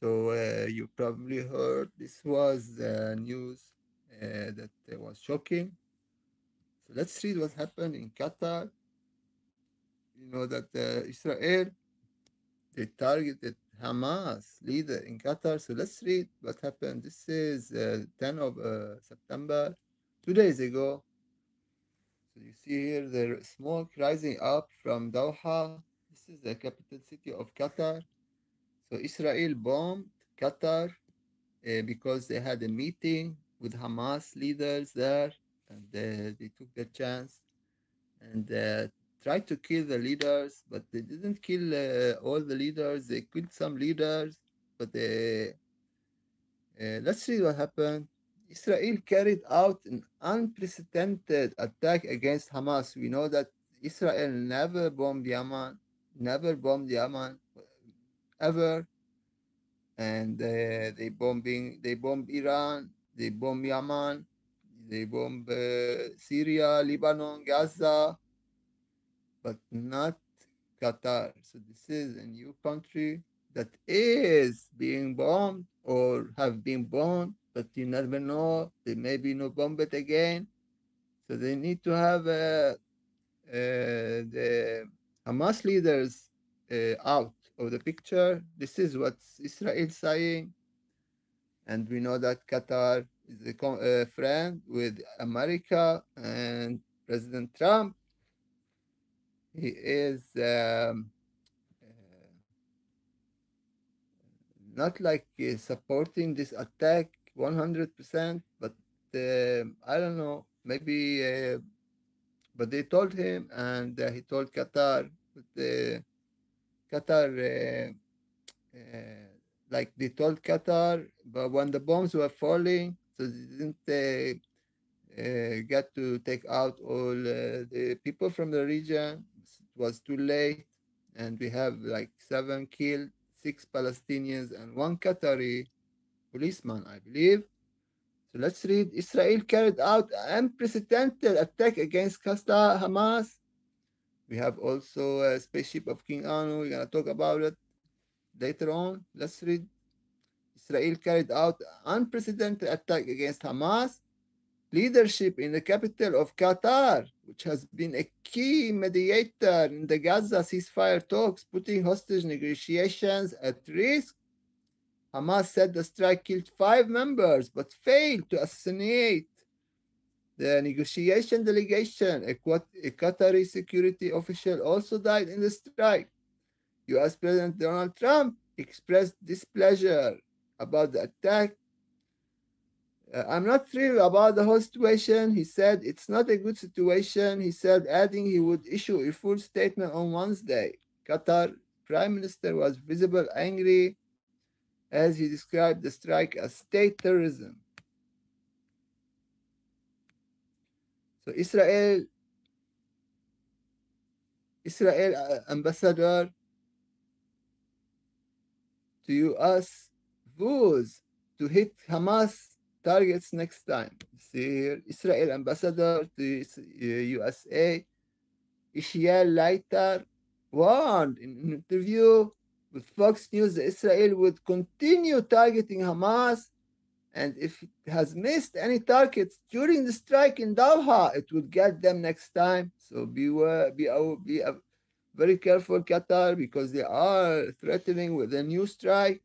So you probably heard this was news that was shocking. So let's read what happened in Qatar. You know that Israel, they targeted Hamas leader in Qatar. So let's read what happened. This is 10 of September, 2 days ago. So you see here the smoke rising up from Doha. This is the capital city of Qatar. So Israel bombed Qatar because they had a meeting with Hamas leaders there, and they took the chance and tried to kill the leaders, but they didn't kill all the leaders. They killed some leaders, but let's see what happened. Israel carried out an unprecedented attack against Hamas. We know that Israel never bombed Yemen ever, and they bomb Iran, they bomb Yemen, they bomb Syria, Lebanon, Gaza, but not Qatar. So this is a new country that is being bombed or have been bombed, but you never know. They maybe not bomb it again. So they need to have the Hamas leaders out of the picture. This is what Israel saying, and we know that Qatar is a friend with America and President Trump. He is not like supporting this attack 100%, but I don't know, maybe, but they told him, and he told Qatar, but Qatar, like they told Qatar, but when the bombs were falling, so they didn't get to take out all the people from the region. It was too late, and we have like 7 killed, 6 Palestinians, and 1 Qatari policeman, I believe. So let's read. Israel carried out an unprecedented attack against Hamas. We have also a spaceship of King Anu. We're gonna talk about it later on. Let's read. Israel carried out an unprecedented attack against Hamas leadership in the capital of Qatar, which has been a key mediator in the Gaza ceasefire talks, putting hostage negotiations at risk. Hamas said the strike killed 5 members but failed to assassinate the negotiation delegation. A Qatari security official also died in the strike. US President Donald Trump expressed displeasure about the attack. I'm not thrilled about the whole situation. He said it's not a good situation. He said, adding he would issue a full statement on Wednesday. Qatar Prime Minister was visibly angry as he described the strike as state terrorism. So Israel ambassador to US vows to hit Hamas targets next time. See here, Israel ambassador to USA, Ishiel Leiter, warned in an interview with Fox News that Israel would continue targeting Hamas, and if it has missed any targets during the strike in Doha, it would get them next time. So be very careful, Qatar, because they are threatening with a new strike.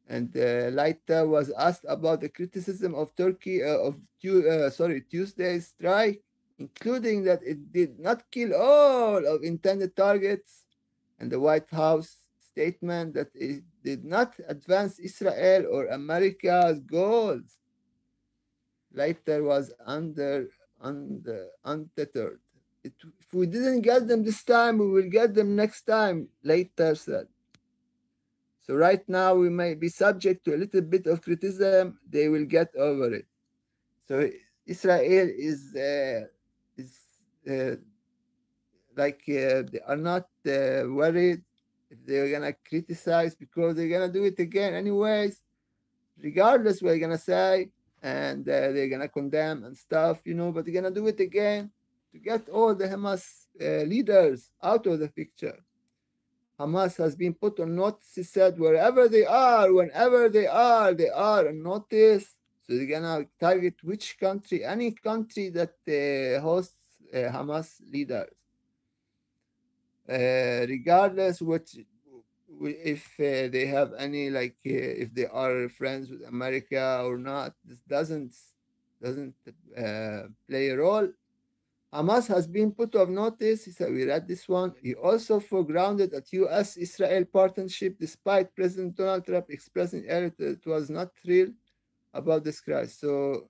And Laita was asked about the criticism of Turkey Tuesday's strike, including that it did not kill all of intended targets, and the White House statement that it did not advance Israel or America's goals. Later was undeterred. If we didn't get them this time, we will get them next time, Later said. So right now we may be subject to a little bit of criticism. They will get over it. So Israel is they are not worried if they're gonna criticize, because they're gonna do it again anyways. Regardless, we're gonna say, and they're gonna condemn and stuff, but they're gonna do it again to get all the Hamas leaders out of the picture. Hamas has been put on notice. He said wherever they are, whenever they are on notice. So they're gonna target which country, any country that hosts Hamas leaders, regardless if they have any if they are friends with America or not. This doesn't play a role. Hamas has been put on notice. He said, we read this one. He also foregrounded at U.S.-Israel partnership despite President Donald Trump expressing earlier that it was not real about this crisis. So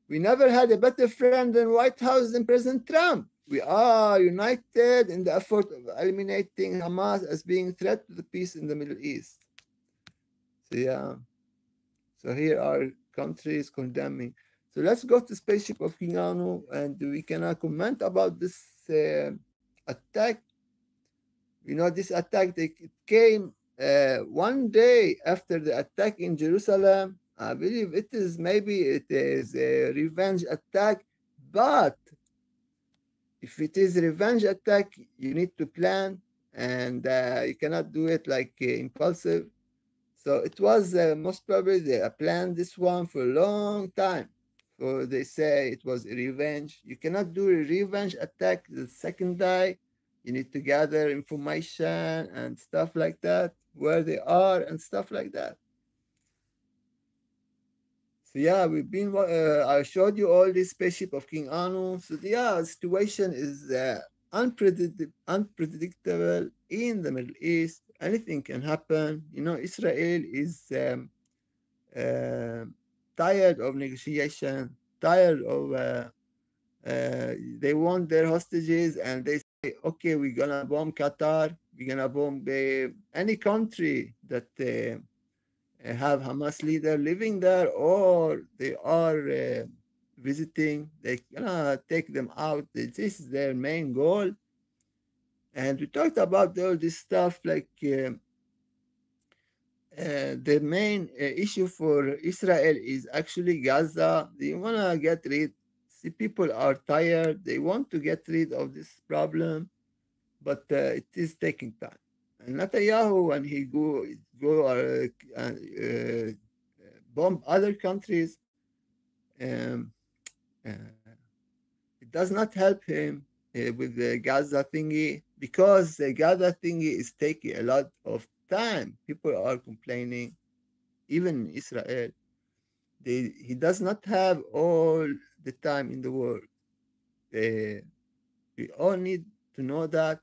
we never had a better friend than White House than President Trump. We are united in the effort of eliminating Hamas as being a threat to the peace in the Middle East. So yeah. So here are countries condemning. So let's go to spaceship of King Anu and we can comment about this attack. You know, this attack, it came one day after the attack in Jerusalem. I believe it is a revenge attack, but if it is a revenge attack, you need to plan and you cannot do it like impulsive. So it was most probably they planned this one for a long time. So they say it was a revenge. You cannot do a revenge attack the second day. You need to gather information and stuff like that, where they are and stuff like that. So yeah, I showed you all this spaceship of King Anu. So yeah, the situation is unpredictable in the Middle East. Anything can happen. You know, Israel is uh, tired of negotiation, tired of they want their hostages, and they say, okay, we're gonna bomb Qatar, we're gonna bomb any country that have Hamas leader living there or they are visiting. They gonna take them out. This is their main goal. And we talked about all this stuff the main issue for Israel is actually Gaza. They want to get rid. See, people are tired. They want to get rid of this problem, but it is taking time. And Netanyahu, when he go bomb other countries, um, uh, it does not help him with the Gaza thingy because the Gaza thingy is taking a lot of time. People are complaining, even in Israel. He does not have all the time in the world. We all need to know that.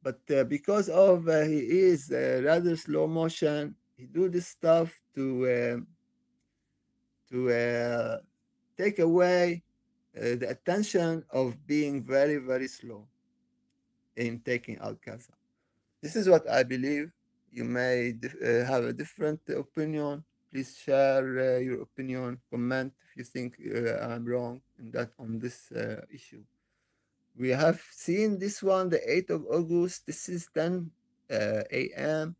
But because of he is rather slow motion, he do this stuff to take away the attention of being very very slow in taking out Gaza. This is what I believe. You may have a different opinion. Please share your opinion. Comment if you think I'm wrong in that on this issue. We have seen this one, the 8th of August. This is 10 a.m.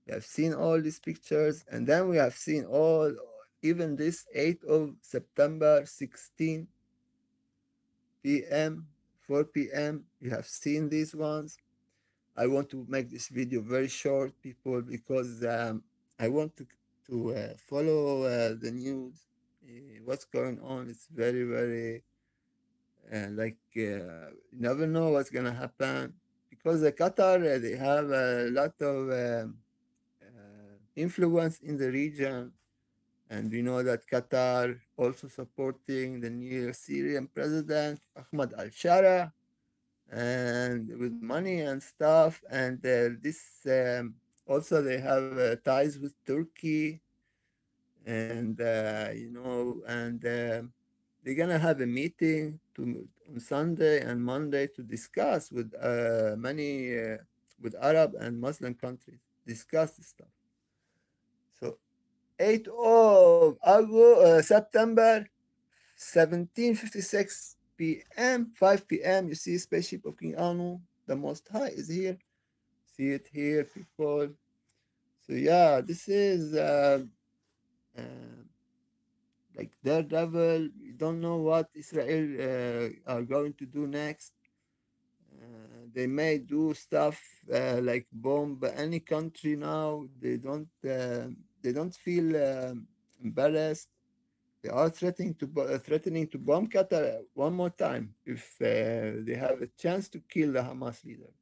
We have seen all these pictures, and then we have seen even this 8th of September, 16 p.m., 4 p.m. You have seen these ones. I want to make this video very short, people, because I want to follow the news, what's going on. It's very, very you never know what's gonna happen because the Qatar they have a lot of influence in the region, and we know that Qatar also supporting the new Syrian president Ahmad al-Shara and with money and stuff. And this also they have ties with Turkey, and they're gonna have a meeting on Sunday and Monday to discuss with many with Arab and Muslim countries discuss this stuff. So 8th of September 1756 p.m. 5 p.m. You see spaceship of King Anu, the Most High is here. See it here, people. So yeah, this is uh, like Daredevil. You don't know what Israel are going to do next. they may do stuff like bomb any country now. They don't feel embarrassed. They are threatening to bomb Qatar one more time if they have a chance to kill the Hamas leader.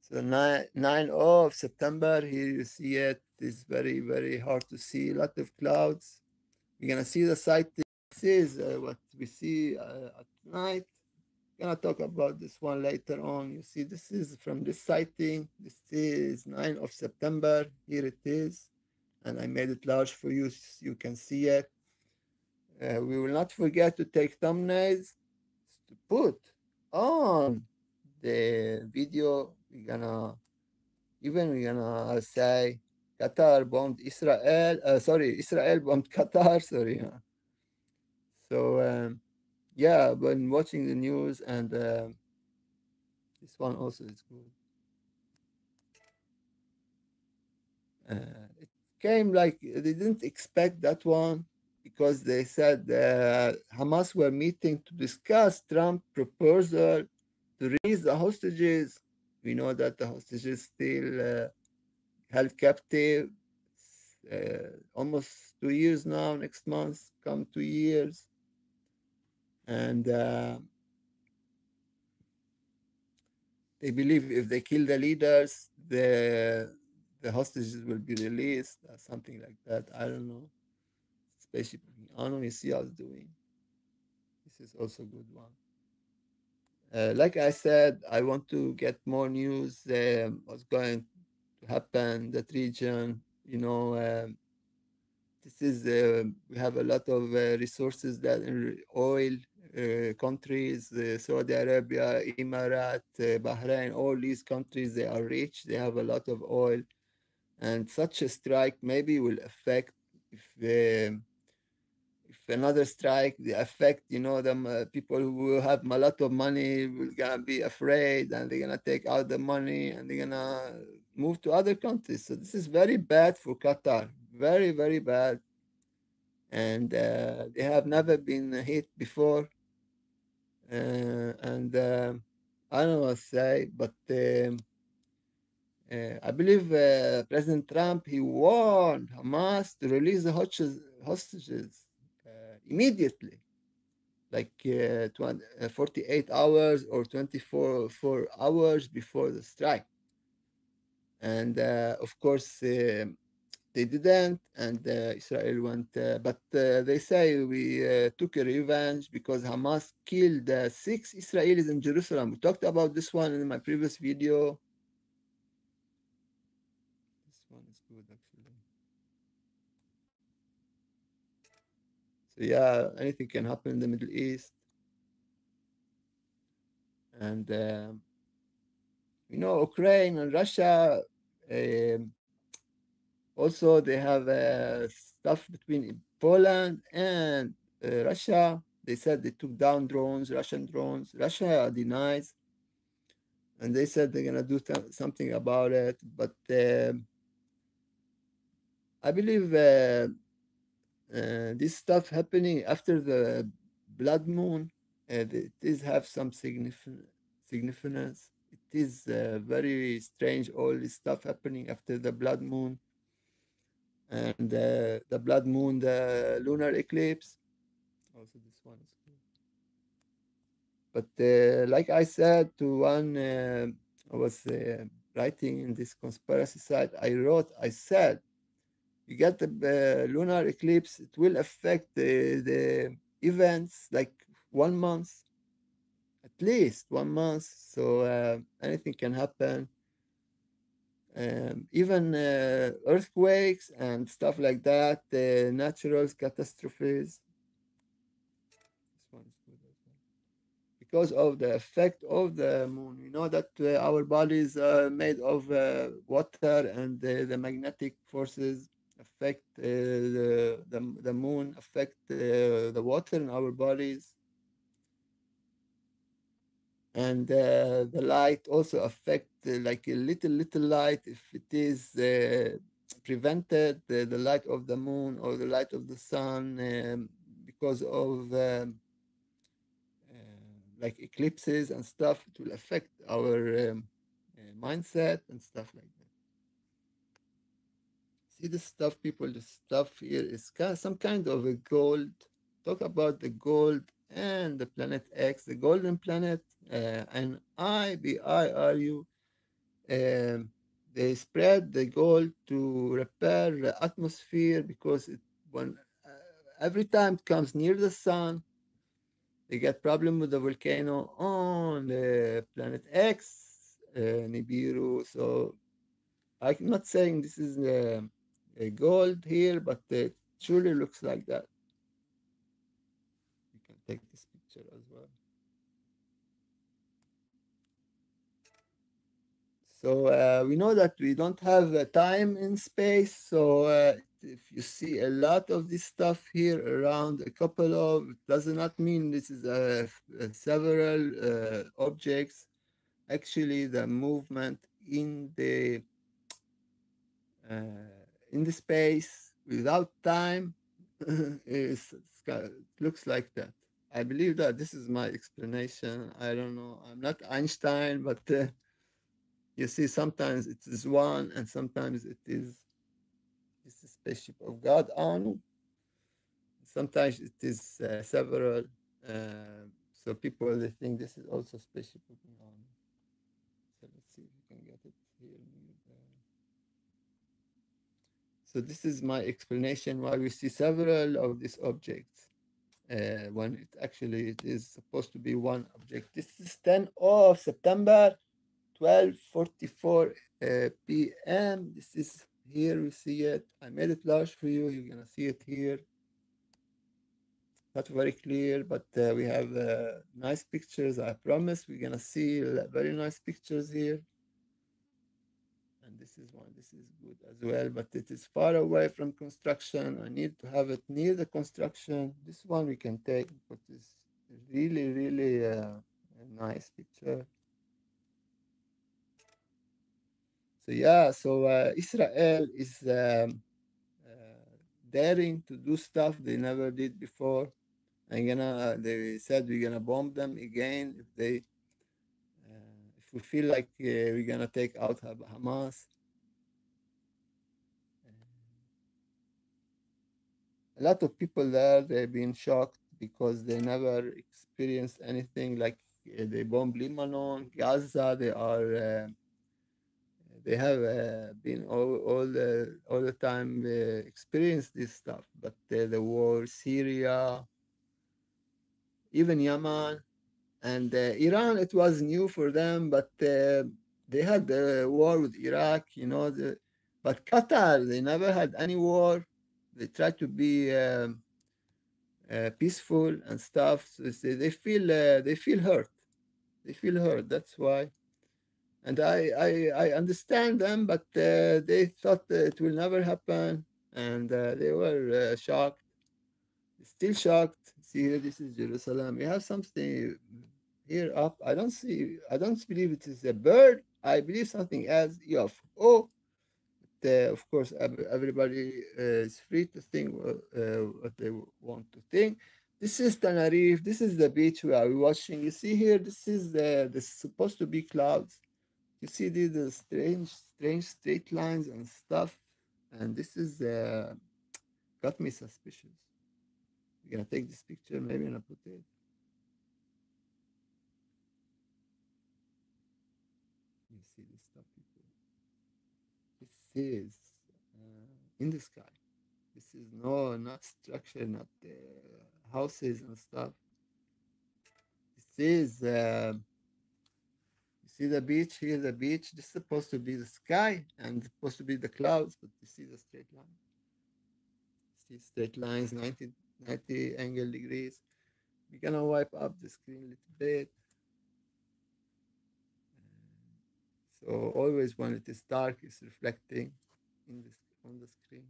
So 9 of September, here you see it. It's very, very hard to see. A lot of clouds. We're going to see the sighting. This is what we see at night. Gonna talk about this one later on. You see, this is from this sighting. This is 9 of September. Here it is. And I made it large for you so you can see it. We will not forget to take thumbnails to put on the video. We're gonna say Qatar bombed Israel. Israel bombed Qatar. Sorry. So yeah, when watching the news, and this one also is good. It came like they didn't expect that one because they said Hamas were meeting to discuss Trump proposal to release the hostages. We know that the hostages still held captive almost 2 years now. Next month come 2 years, and they believe if they kill the leaders, the hostages will be released, or something like that. I don't know. Especially, I don't know. You see how it's doing. This is also a good one. Like I said, I want to get more news. What's going to happen that region? You know, this is we have a lot of resources that oil countries, Saudi Arabia, Emirat, Bahrain, all these countries, they are rich. They have a lot of oil, and such a strike maybe will affect if another strike, the effect, you know, the people who have a lot of money will gonna be afraid, and they're gonna take out the money and they're gonna move to other countries. So this is very bad for Qatar, very, very bad. And they have never been hit before. And I don't know what to say, but I believe President Trump, he warned Hamas to release the hostages immediately, like 48 hours or 24 hours before the strike. And of course, they didn't, and Israel went. But they say we took a revenge because Hamas killed 6 Israelis in Jerusalem. We talked about this one in my previous video. This one is good, actually. So yeah, anything can happen in the Middle East. And you know, Ukraine and Russia, also they have stuff between Poland and Russia. They said they took down drones, Russian drones. Russia denies, and they said they're gonna do something about it. But I believe this stuff happening after the blood moon, it is have some significance. It is very strange, all this stuff happening after the blood moon, and the blood moon, the lunar eclipse. Also, this one is cool. But like I said to one, I was writing in this conspiracy site. I said, you get the lunar eclipse, it will affect the events like 1 month, at least 1 month. So anything can happen. Even earthquakes and stuff like that, natural catastrophes. This one is good as well. Because of the effect of the moon, you know that our bodies are made of water, and the magnetic forces affect the moon, affect the water in our bodies. And the light also affect like a little light, if it is prevented, the light of the moon or the light of the sun, because of like eclipses and stuff. It will affect our mindset and stuff like that. See this stuff, people. The stuff here is some kind of a gold. Talk about the gold and the planet X, the golden planet, and IBIRU. Um, they spread the gold to repair the atmosphere because when every time it comes near the sun, they get problem with the volcano on the planet X, Nibiru. So I'm not saying this is a gold here, but it surely looks like that. You can take this picture as well. So we know that we don't have time in space. So if you see a lot of this stuff here around a couple of, it does not mean this is several objects. Actually, the movement in the space without time looks like that. I believe that this is my explanation. I don't know. I'm not Einstein, but you see, sometimes it is one, and sometimes it is it's a spaceship of God on. Sometimes it is several. So people they think this is also spaceship of God on. So let's see if we can get it here. So this is my explanation why we see several of these objects when it is supposed to be one object. This is 10 of September, 12:44 p.m. This is here. We see it. I made it large for you. You're gonna see it here. Not very clear, but we have nice pictures. I promise we're gonna see very nice pictures here. And this is one. This is good as well, but it is far away from construction. I need to have it near the construction. This one we can take, but it's really, really a nice picture. So yeah, so Israel is daring to do stuff they never did before. And they said we're gonna bomb them again if we feel like we're gonna take out Hamas. A lot of people there they've been shocked because they never experienced anything like they bomb Lebanon, Gaza. They have been all the time experienced this stuff, but the war, Syria, even Yemen, and Iran, it was new for them, but they had the war with Iraq, but Qatar, they never had any war. They tried to be peaceful and stuff. So they feel hurt. They feel hurt. That's why. And I understand them, but they thought that it will never happen, and they were shocked, still shocked. See here, this is Jerusalem. We have something here up. I don't believe it is a bird. I believe something else. UFO. Of course, everybody is free to think what they want to think. This is Tenerife. This is the beach we are watching. You see here, this is supposed to be clouds. You see these strange straight lines and stuff, and this is got me suspicious. We're gonna take this picture, maybe, and I put it. You see this stuff, people. This is in the sky. This is not structure, not houses and stuff. This is you see the beach here. The beach. This is supposed to be the sky and supposed to be the clouds, but you see the straight line. See straight lines, 90 angle degrees. We're gonna wipe up the screen a little bit. So always when it is dark, it's reflecting on the screen.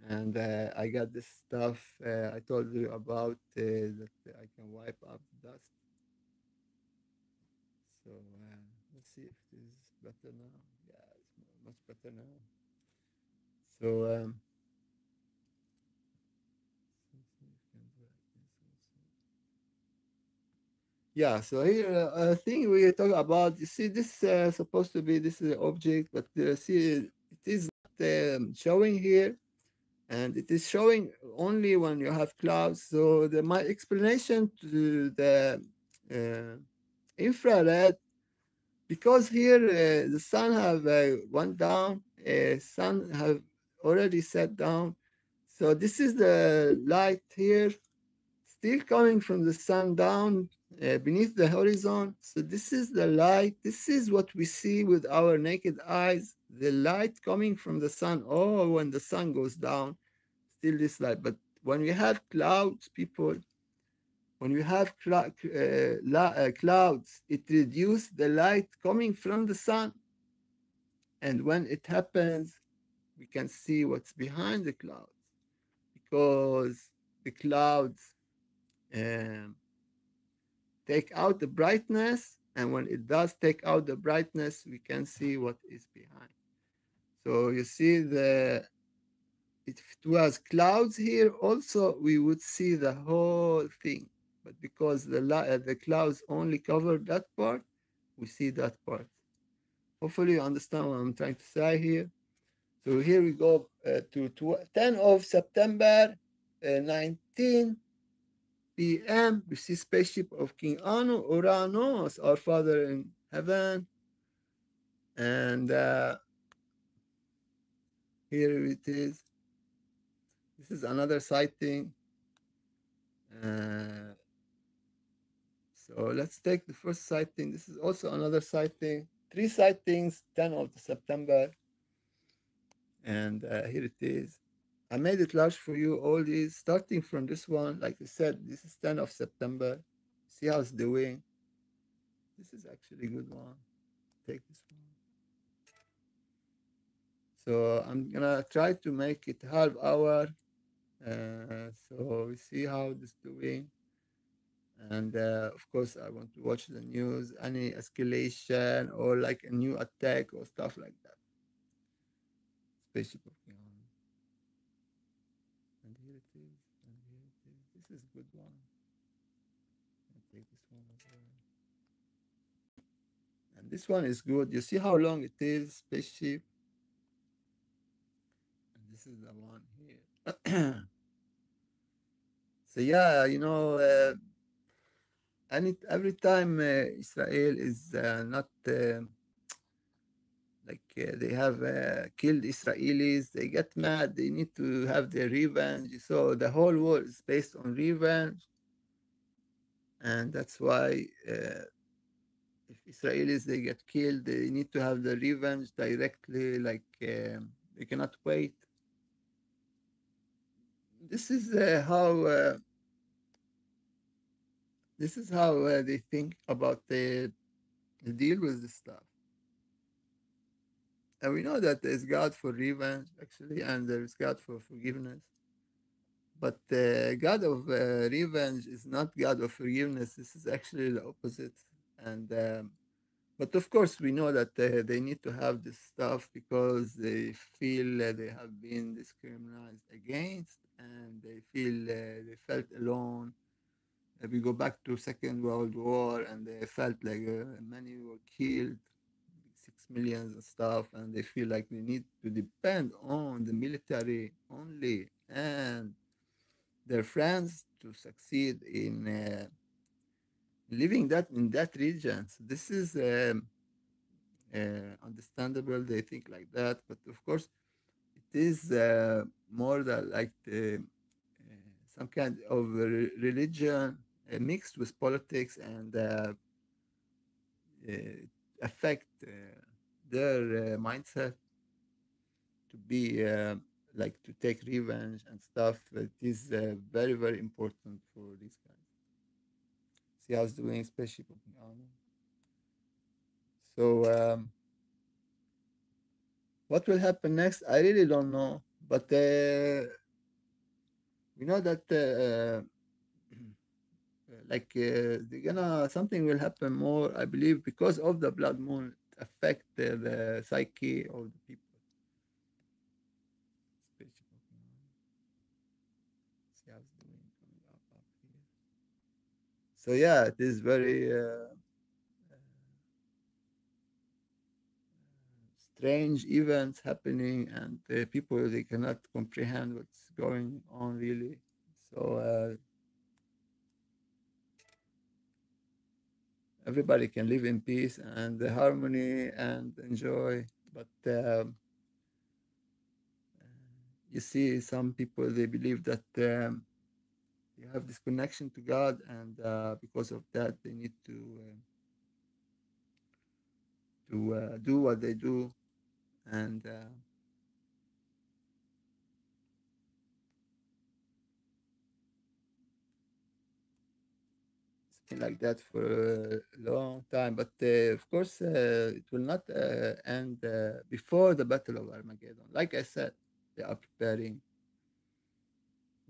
And I got this stuff I told you about that I can wipe up dust. So let's see if it is better now. Yeah, it's much better now. So Yeah, so here thing we talk about. You see, this supposed to be this object, but see, it is not showing here, and it is showing only when you have clouds. So my explanation to the uh, infrared, because here the sun have went down, sun have already set down. So this is the light here still coming from the sun down beneath the horizon. So this is the light. This is what we see with our naked eyes. The light coming from the sun. Oh, when the sun goes down, still this light. But when we have clouds, people, when we have clouds, it reduces the light coming from the sun. And when it happens, we can see what's behind the clouds because the clouds um, take out the brightness, and when it does take out the brightness, we can see what is behind. So you see if it was clouds here also, we would see the whole thing, but because the clouds only cover that part, we see that part. Hopefully you understand what I'm trying to say here. So here we go to 10 of September 19 p.m. We see spaceship of King Anu, Uranus, our Father in heaven. And here it is. This is another sighting. Uh, so let's take the first sighting. This is also another sighting. Three sightings, 10 of September. And here it is. I made it large for you, all these, starting from this one. Like I said, this is 10 of September. See how it's doing. This is actually a good one. Take this one. So I'm gonna try to make it half hour. So we see how this doing. And of course, I want to watch the news, any escalation or like a new attack or stuff like that. Spaceship of King. And here it is. And here it is. This is a good one. I'll take this one as well. And this one is good. You see how long it is, spaceship. And this is the one here. So yeah, every time Israel is not they have killed Israelis, they get mad. They need to have their revenge. So the whole war is based on revenge, and that's why if Israelis they get killed, they need to have the revenge directly. Like they cannot wait. This is how. This is how they think about the deal with the stuff. And we know that there's God for revenge, actually, and there's God for forgiveness. But the God of revenge is not God of forgiveness. This is actually the opposite. And but of course, we know that they need to have this stuff because they feel they have been discriminated against, and they feel they felt alone. We go back to Second World War, and they felt like many were killed, 6 million and stuff, and they feel like they need to depend on the military only and their friends to succeed in living that in that region. So this is understandable. They think like that, but of course, it is more than like some kind of religion mixed with politics and affect their mindset to be like to take revenge and stuff. It is very very important for these guys. See how it's doing, especially Poking Army. So what will happen next? I really don't know, but we know that like they're gonna something will happen more. I believe because of the blood moon it affect the psyche of the people. Especially Poking Army. See how it's doing coming up here. So yeah, it is very strange events happening, and people they cannot comprehend what's going on really. So everybody can live in peace and harmony and enjoy. But you see, some people they believe that you have this connection to God, and because of that, they need to do what they do, and it's been like that for a long time. But of course, it will not end before the Battle of Armageddon. Like I said, they are preparing.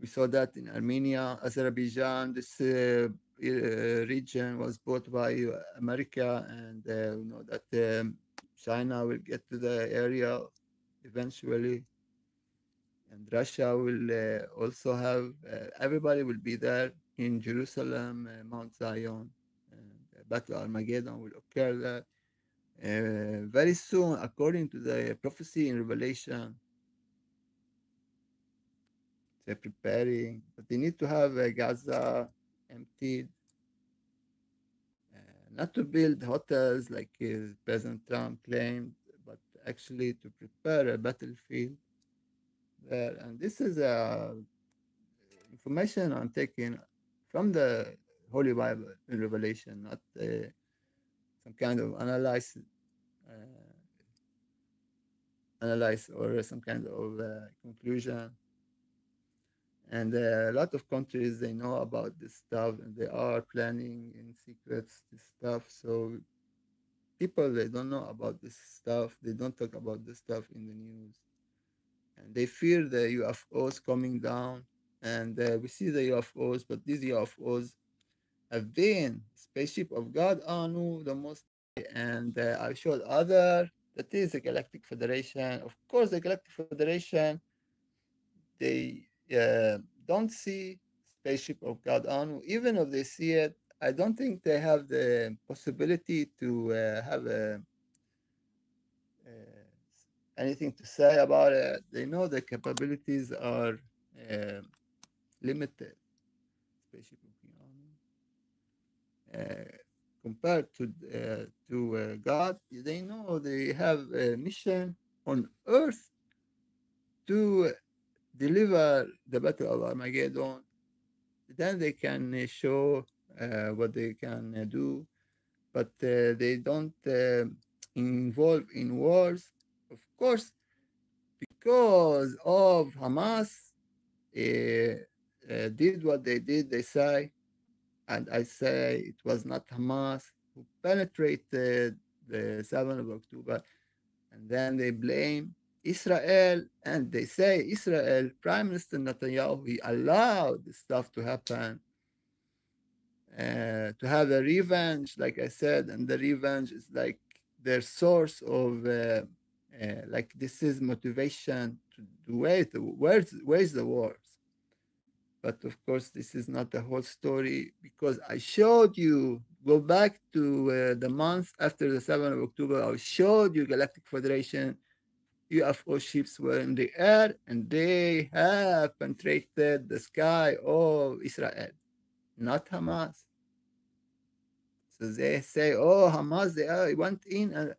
We saw that in Armenia, Azerbaijan. This region was bought by America, and we know that China will get to the area eventually, and Russia will also have. Everybody will be there in Jerusalem, Mount Zion, and Battle Armageddon will occur there very soon, according to the prophecy in Revelation. They're preparing, but they need to have Gaza emptied, not to build hotels like President Trump claimed, but actually to prepare a battlefield there. And this is information I'm taking from the Holy Bible in Revelation, not some kind of uh, analyze or some kind of conclusion. And a lot of countries they know about this stuff and they are planning in secrets this stuff. So people they don't know about this stuff. They don't talk about this stuff in the news, and they fear the UFOs coming down. And we see the UFOs, but these UFOs have been spaceship of God Anu, the most, and I showed other. That is the Galactic Federation. Of course, the Galactic Federation they don't see spaceship of God Anu. Even if they see it, I don't think they have the possibility to have uh, anything to say about it. They know the capabilities are uh, limited. Spaceship of God Anu. Compared to God, they know they have a mission on Earth to deliver the Battle of Armageddon. Then they can show what they can do, but they don't involve in wars. Of course, because of Hamas did what they did, they say, and I say it was not Hamas who penetrated the 7th of October, and then they blame Israel, and they say Israel, Prime Minister Netanyahu, he allowed this stuff to happen, to have a revenge, like I said, and the revenge is like their source of, like this is motivation to wait. Where's the wars? But of course, this is not the whole story because I showed you. Go back to the month after the 7th of October. I showed you Galactic Federation UFO ships were in the air and they have penetrated the sky of Israel, not Hamas. So they say, oh, Hamas, they went in. And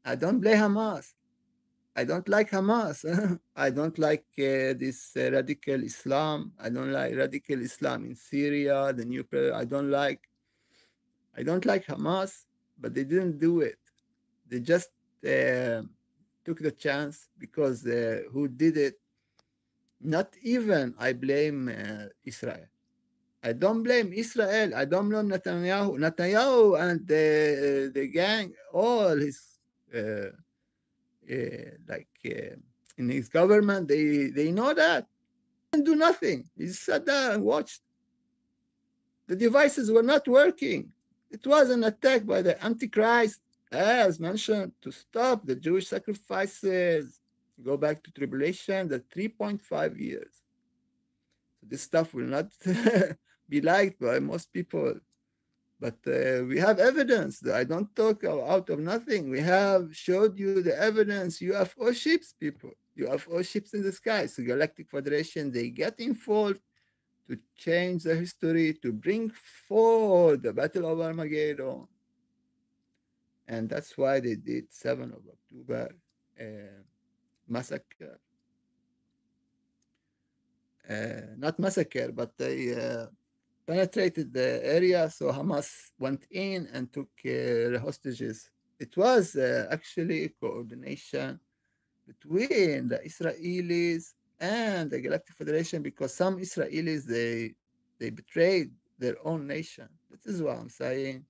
I don't blame Hamas. I don't like Hamas. I don't like this radical Islam. I don't like radical Islam in Syria, the new president. I don't like Hamas, but they didn't do it. They just uh, took the chance because who did it? Not even I blame Israel. I don't blame Israel. I don't blame Netanyahu. Netanyahu and the gang, all his uh, like in his government, they know that. They didn't do nothing. He sat there and watched. The devices were not working. It was an attack by the Antichrist, as mentioned, to stop the Jewish sacrifices. Go back to tribulation, the 3.5 years. So this stuff will not be liked by most people. But we have evidence. I don't talk out of nothing. We have showed you the evidence. UFO ships, people. UFO ships in the sky. So Galactic Federation, they get involved to change the history, to bring forward the Battle of Armageddon. And that's why they did 7 of October massacre. Not massacre, but they penetrated the area, so Hamas went in and took the hostages. It was actually a coordination between the Israelis and the Galactic Federation, because some Israelis they betrayed their own nation. This is what I'm saying.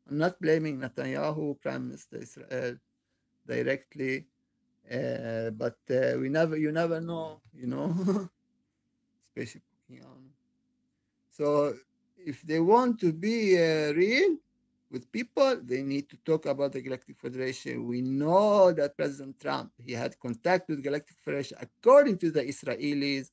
I'm not blaming Netanyahu, Prime Minister Israel, directly, but you never know, Spaceship Okeanos. So if they want to be real with people, they need to talk about the Galactic Federation. We know that President Trump, he had contact with Galactic Federation. According to the Israelis,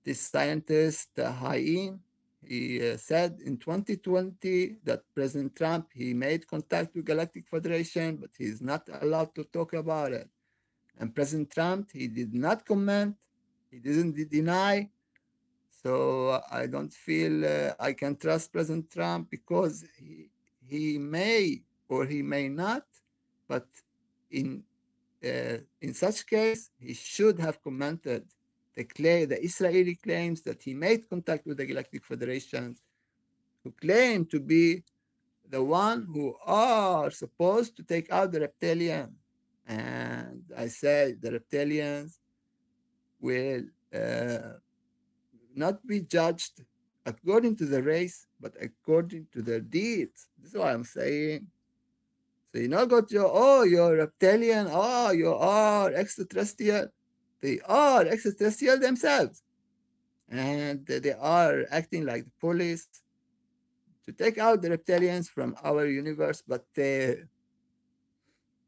this scientist, Haim, he said in 2020 that President Trump, he made contact with Galactic Federation, but he's not allowed to talk about it. And President Trump, he did not comment. He didn't deny. So I don't feel I can trust President Trump, because he may or he may not, but in such case, he should have commented the Israeli claims that he made contact with the Galactic Federation, who claim to be the one who are supposed to take out the reptilian. And I say the reptilians will not be judged according to the race, but according to their deeds. This is what I'm saying. So you not got you're reptilian, you are extraterrestrial. They are extraterrestrial themselves. And they are acting like the police to take out the reptilians from our universe. But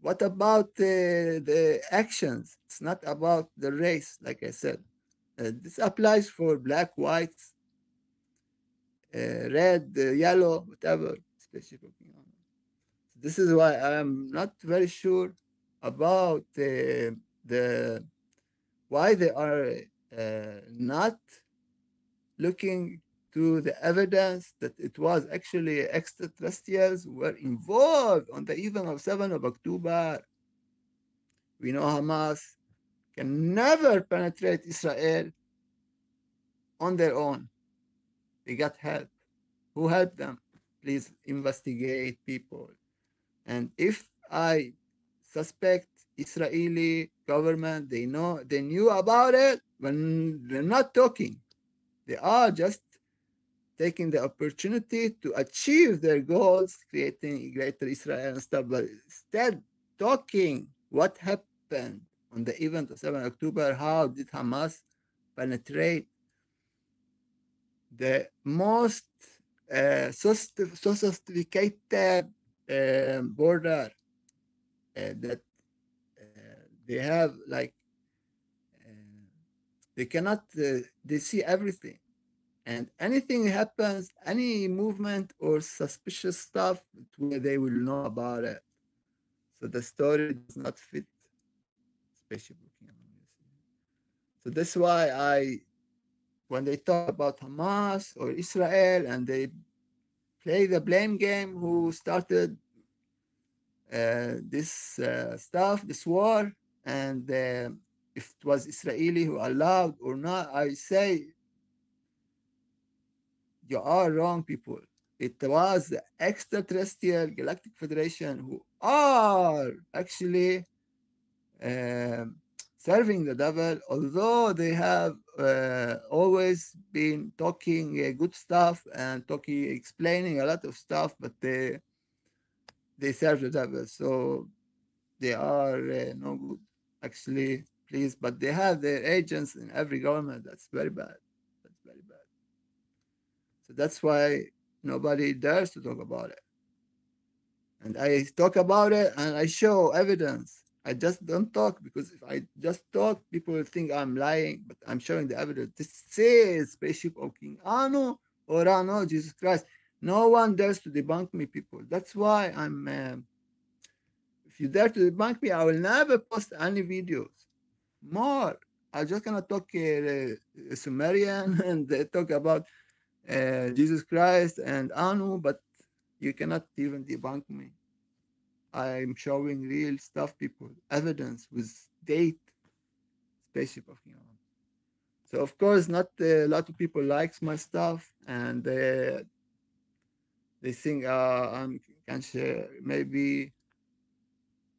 what about the actions? It's not about the race, like I said. This applies for black, white, red, yellow, whatever. This is why I'm not very sure about the why they are not looking to the evidence that it was actually extraterrestrials who were involved on the event of 7 of October. We know Hamas can never penetrate Israel on their own. They got help. Who helped them? Please investigate, people. And if I suspect Israeli government, they knew about it when they're not talking. They are just taking the opportunity to achieve their goals, creating greater Israel and stuff, but instead talking what happened on the event of 7 October, how did Hamas penetrate the most sophisticated border that they have, like they cannot, they see everything. And anything happens, any movement or suspicious stuff, they will know about it. So the story does not fit Spaceship Okeanos. So that's why when they talk about Hamas or Israel and they play the blame game, who started this stuff, this war, and if it was Israeli who allowed or not, I say you are wrong, people. It was the extraterrestrial Galactic Federation who are actually serving the devil, although they have always been talking good stuff and explaining a lot of stuff, but they serve the devil, so they are no good, actually, please. But they have their agents in every government. That's very bad. That's very bad. So that's why nobody dares to talk about it. And I talk about it and I show evidence. I just don't talk, because if I just talk, people will think I'm lying, but I'm showing the evidence. This is Spaceship Okeanos Ora, no, Jesus Christ. No one dares to debunk me, people. That's why I'm. If you dare to debunk me, I will never post any videos. More. I'm just gonna talk Sumerian and talk about Jesus Christ and Anu, but you cannot even debunk me. I'm showing real stuff, people, evidence with date, spaceship of Anu. So of course, not a lot of people likes my stuff, and they think I'm can share maybe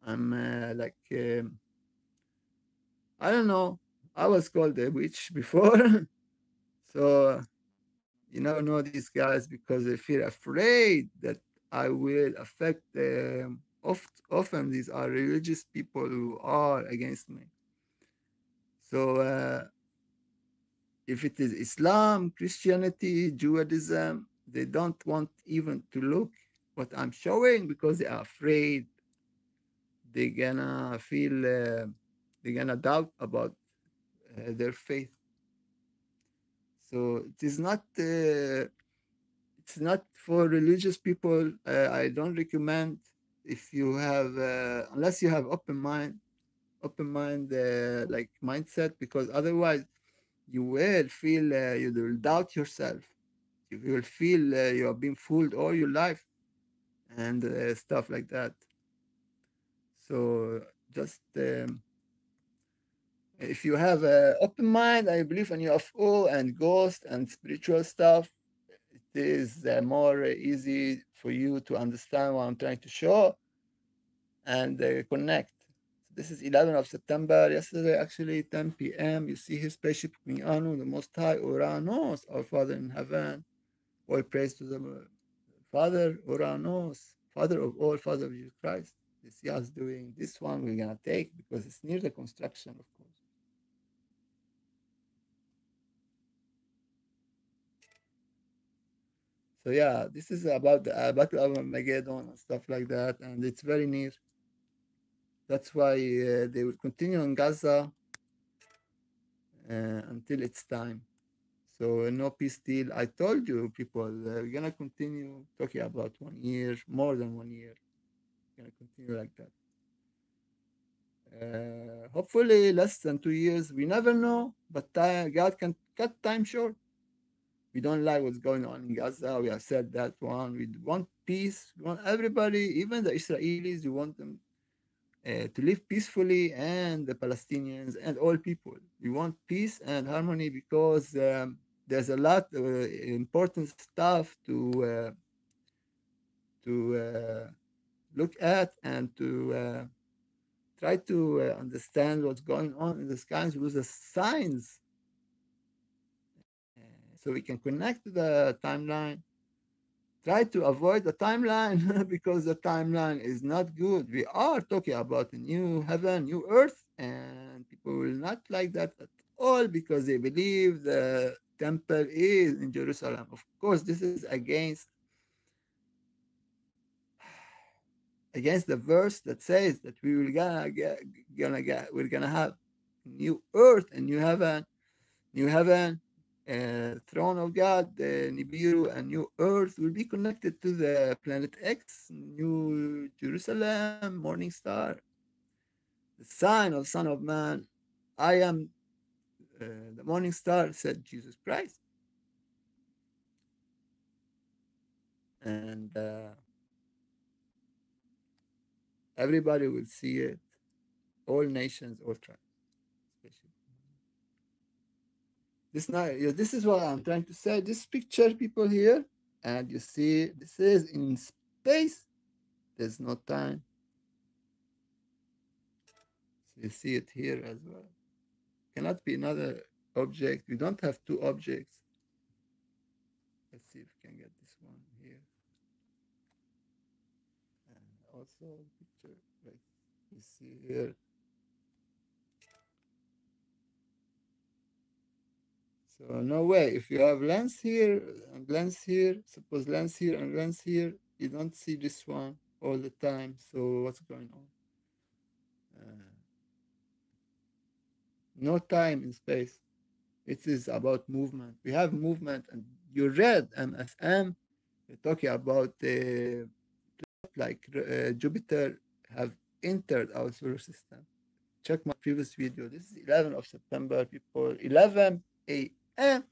I'm like I don't know. I was called a witch before, so you never know these guys because they feel afraid that I will affect them. Often these are religious people who are against me. So if it is Islam, Christianity, Judaism, they don't want even to look what I'm showing because they are afraid they're gonna feel they're gonna doubt about their faith. So it's not for religious people. I don't recommend if you have unless you have open mind like mindset, because otherwise you will feel you will doubt yourself. You will feel you have been fooled all your life and stuff like that. So just if you have an open mind, I believe in UFO and ghost and spiritual stuff, it is more easy for you to understand what I'm trying to show and connect. So this is 11th of September. Yesterday, actually, 10 p.m. You see his spaceship King Anu, the Most High, Uranos, our Father in heaven. All praise to the Father, Uranos, Father of all, Father of Jesus Christ. This Yah's doing this one. We're gonna take because it's near the construction, of course. So yeah, this is about the Battle of Armageddon and stuff like that, and it's very near. That's why they will continue in Gaza until it's time. So no peace deal. I told you, people, we're gonna continue talking about 1 year, more than 1 year. We're gonna continue like that. Hopefully, less than 2 years. We never know, but God can cut time short. We don't like what's going on in Gaza. We have said that one. We want peace. We want everybody, even the Israelis, we want them to live peacefully, and the Palestinians and all people. We want peace and harmony because there's a lot of important stuff to look at and to try to understand what's going on in the skies with the signs, so we can connect to the timeline. Try to avoid the timeline because the timeline is not good. We are talking about a new heaven, new earth, and people will not like that at all because they believe the temple is in Jerusalem. Of course, this is against the verse that says that we will we're gonna have new earth and new heaven, throne of God, the Nibiru, and new earth will be connected to the planet X, New Jerusalem, morning star, the sign of Son of Man. I am the morning star, said Jesus Christ. And everybody will see it, all nations, all tribes. Especially. This is what I'm trying to say. This picture, people here, and you see, this is in space. There's no time. So you see it here as well. Cannot be another object. We don't have two objects. Let's see if we can get this one here. And also picture, like you see here. So no way. If you have lens here and lens here, suppose lens here and lens here, you don't see this one all the time. So what's going on? Uh, no time in space. It is about movement. We have movement, and you read MSM talking about like Jupiter have entered our solar system. Check my previous video. This is 11th of September, people. 11 a.m.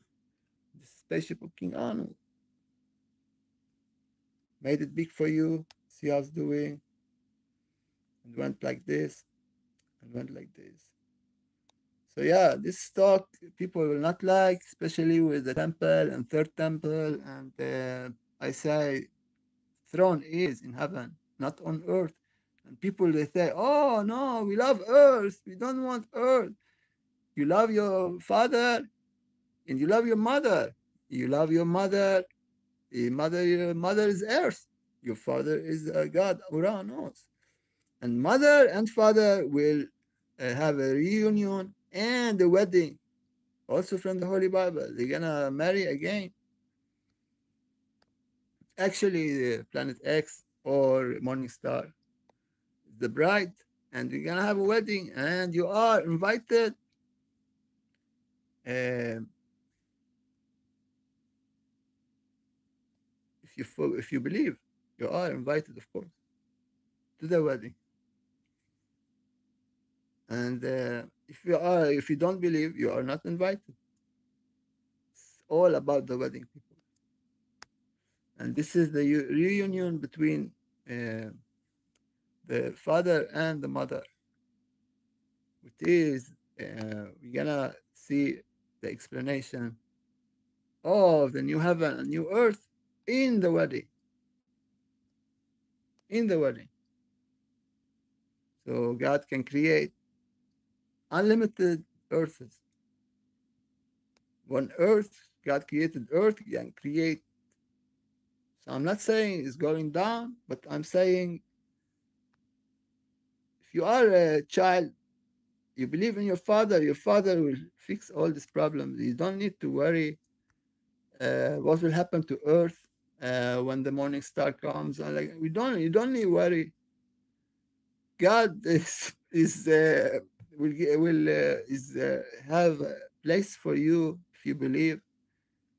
The spaceship of King Anu made it big for you. See how it's doing, and went like this, and went like this. So yeah, this talk people will not like, especially with the temple and third temple. And I say, throne is in heaven, not on earth. And people they say, oh no, we love earth. We don't want earth. You love your father and you love your mother. You love your mother. Your mother is earth. Your father is God, Uranus. And mother and father will have a reunion and a wedding, also from the Holy Bible. They're gonna marry again. Actually, Planet X or Morning Star is the bride, and we're gonna have a wedding, and you are invited. Um if you believe, you are invited, of course, to the wedding. And if you don't believe, you are not invited. It's all about the wedding, people. And this is the reunion between uh, the father and the mother. It is we're gonna see the explanation of the new heaven and new earth in the wedding. In the wedding. So God can create unlimited earths. One earth, God created earth, He can create. So I'm not saying it's going down, but I'm saying if you are a child, you believe in your father will fix all these problems. You don't need to worry what will happen to earth when the morning star comes. And like you don't need worry. God will is have a place for you if you believe.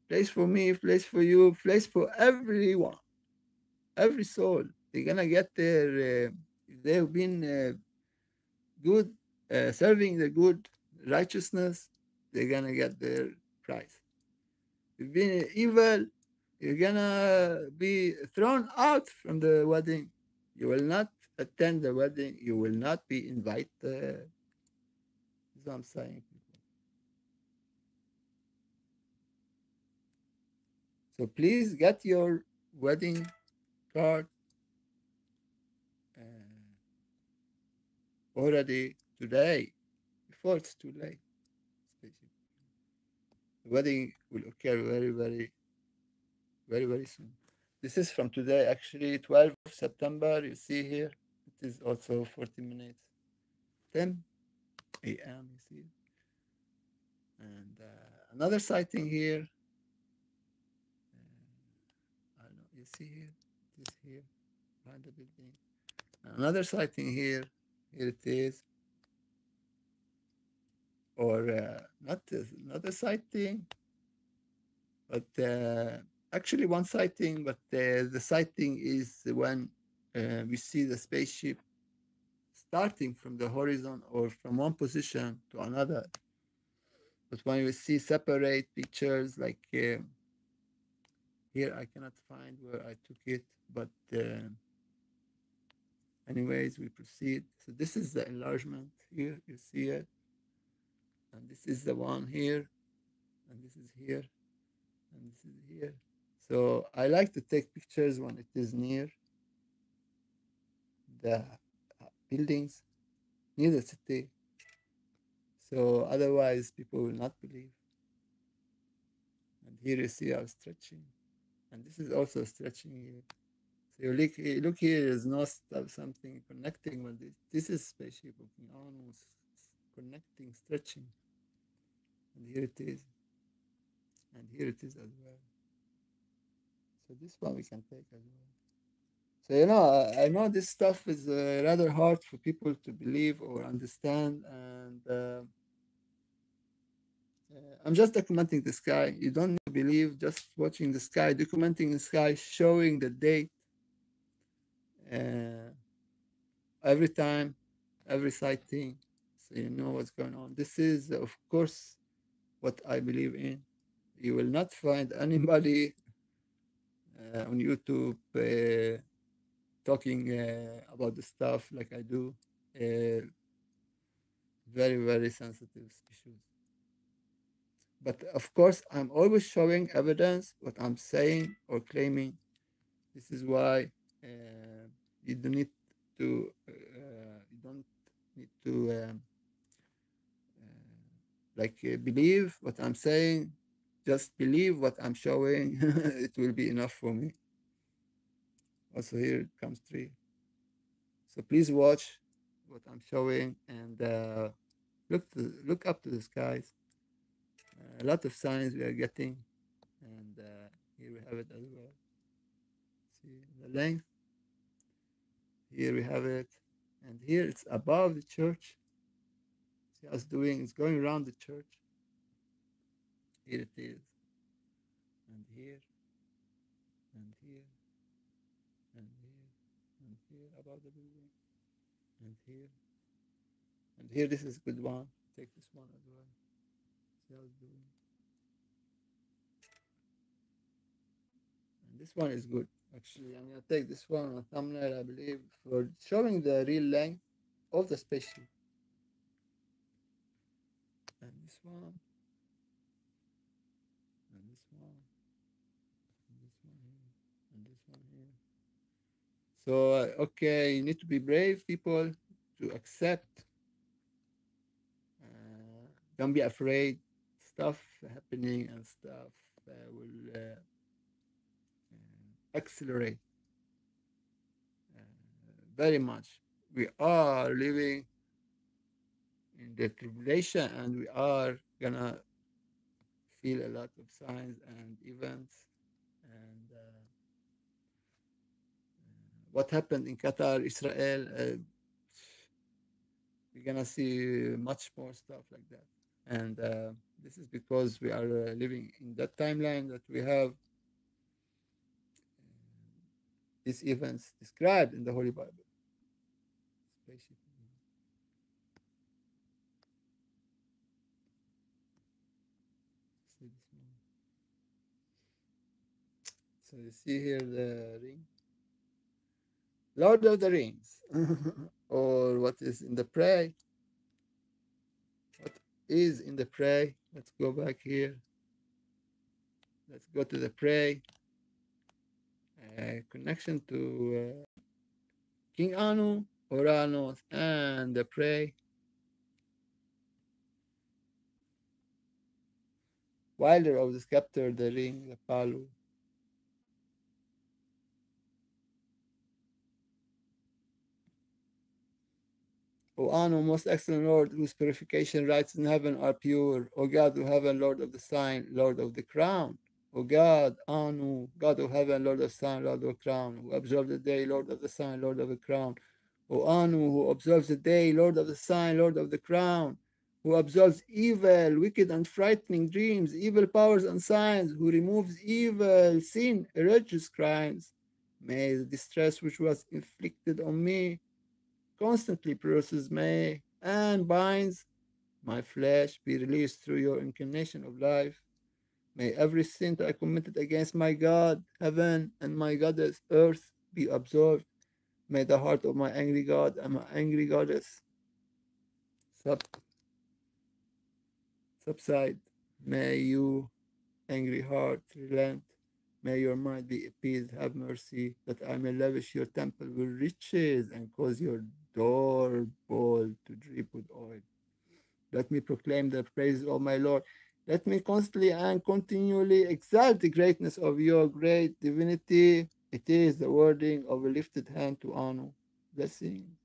Place for me, place for you, place for everyone, every soul. They're gonna get their. They've been good, serving the good righteousness. They're gonna get their prize. You've been evil, you're gonna be thrown out from the wedding. You will not attend the wedding. You will not be invited. That's what I'm saying. So please get your wedding card already today before it's too late. The wedding will occur very, very, very, very soon. This is from today, actually, 12th of September. You see here, it is also 40 minutes, 10 a.m. You see, and another sighting here. I don't know. You see here, this here, behind the building. Another sighting here. Here it is, or not a sighting, but actually one sighting. But the sighting is when we see the spaceship starting from the horizon or from one position to another. But when we see separate pictures, like here, I cannot find where I took it, but anyways, we proceed. So this is the enlargement here, you see it, and this is the one here, and this is here, and this is here. So I like to take pictures when it is near the buildings, near the city. So otherwise, people will not believe. And here you see our stretching, and this is also stretching here. So look here is not something connecting with this. This is spaceship looking almost connecting, stretching. And here it is. And here it is as well. So this one we can take as well. So I know this stuff is rather hard for people to believe or understand, and I'm just documenting the sky. You don't need to believe, just watching the sky, documenting the sky, showing the date uh, every time, every sighting, so you know what's going on. This is, of course, what I believe in. You will not find anybody on YouTube talking about the stuff like I do. Uh, very, very sensitive issues. But of course, I'm always showing evidence what I'm saying or claiming. This is why you don't need to you don't need to believe what I'm saying. Just believe what I'm showing. It will be enough for me. Also, here comes three. So please watch what I'm showing and look up to the skies. A lot of signs we are getting, and here we have it as well. See the length. Here we have it, and here it's above the church. See how it's doing? It's going around the church. Here it is, and here, and here, and here, and here above the building, and here, and here. This is a good one. Take this one as well. See how it's doing. And this one is good. Actually, I'm gonna take this one on a thumbnail, I believe, for showing the real length of the spaceship. And this one, and this one, and this one here, and this one here. So, okay, you need to be brave, people, to accept. Don't be afraid. Stuff happening and stuff will accelerate very much. We are living in the tribulation, and we are gonna feel a lot of signs and events. And what happened in Qatar, Israel, we're gonna see much more stuff like that. And this is because we are living in that timeline that we have these events described in the Holy Bible. Spaceship. See this one. So you see here the ring, Lord of the Rings, or what is in the prey? What is in the prey? Let's go back here. Let's go to the prey. Connection to King Anu, Uranus, and the prey. Wilder of the scepter, the ring, the palu. O Anu, most excellent Lord, whose purification rites in heaven are pure. O God of heaven, Lord of the sign, Lord of the crown. O God, Anu, God of heaven, Lord of the sign, Lord of the crown, who observes the day, Lord of the sign, Lord of the crown. O Anu, who observes the day, Lord of the sign, Lord of the crown, who observes evil, wicked, and frightening dreams, evil powers and signs, who removes evil, sin, egregious crimes. May the distress which was inflicted on me constantly produces me and binds my flesh be released through your incarnation of life. May every sin that I committed against my God, heaven, and my goddess, earth, be absorbed. May the heart of my angry God and my angry goddess subside. May you, angry heart, relent. May your mind be appeased. Have mercy, that I may lavish your temple with riches and cause your door bowl to drip with oil. Let me proclaim the praises of my Lord. Let me constantly and continually exalt the greatness of your great divinity. It is the wording of a lifted hand to honor. Blessings.